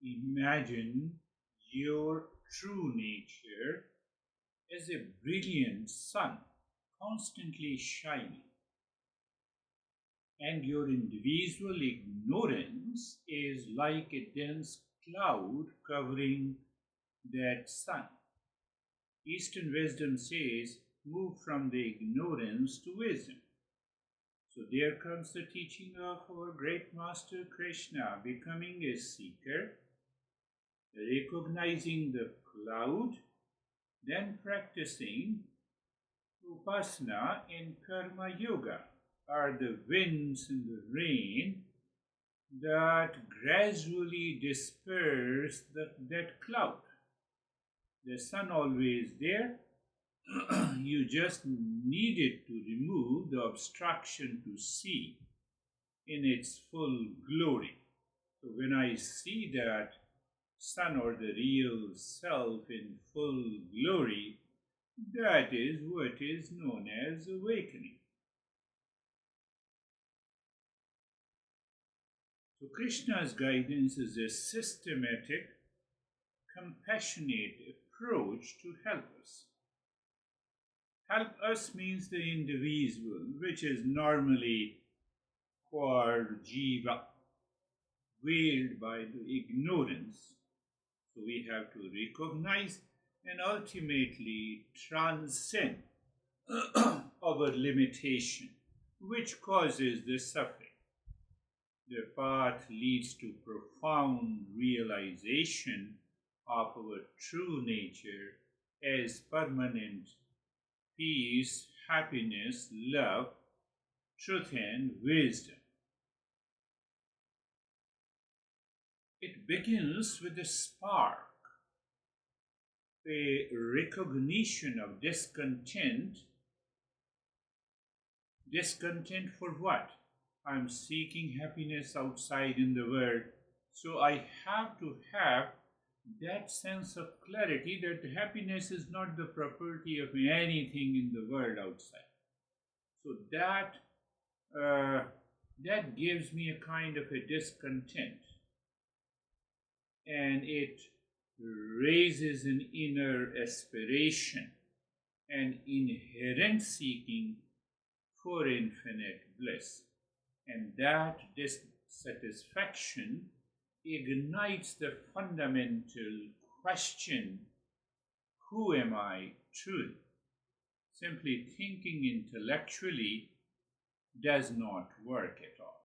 Imagine your true nature as a brilliant sun, constantly shining, and your individual ignorance is like a dense cloud covering that sun. Eastern wisdom says, move from the ignorance to wisdom. So there comes the teaching of our great master Krishna, becoming a seeker, recognizing the cloud, then practicing Upasana in Karma Yoga, are the winds and the rain that gradually disperse that cloud. The sun always there. You just needed to remove the obstruction to see in its full glory. So when I see that sun or the real self in full glory, that is what is known as awakening. So Krishna's guidance is a systematic, compassionate approach to help us. Help us means the individual, which is normally called jiva, veiled by the ignorance. So we have to recognize and ultimately transcend our limitation, which causes the suffering. The path leads to profound realization of our true nature as permanent peace, happiness, love, truth, and wisdom. It begins with a spark, a recognition of discontent. Discontent for what? I'm seeking happiness outside in the world, so I have to have that sense of clarity that happiness is not the property of anything in the world outside. So that gives me a kind of a discontent, and it raises an inner aspiration, an inherent seeking for infinite bliss. And that dissatisfaction ignites the fundamental question, who am I truly? Simply thinking intellectually does not work at all.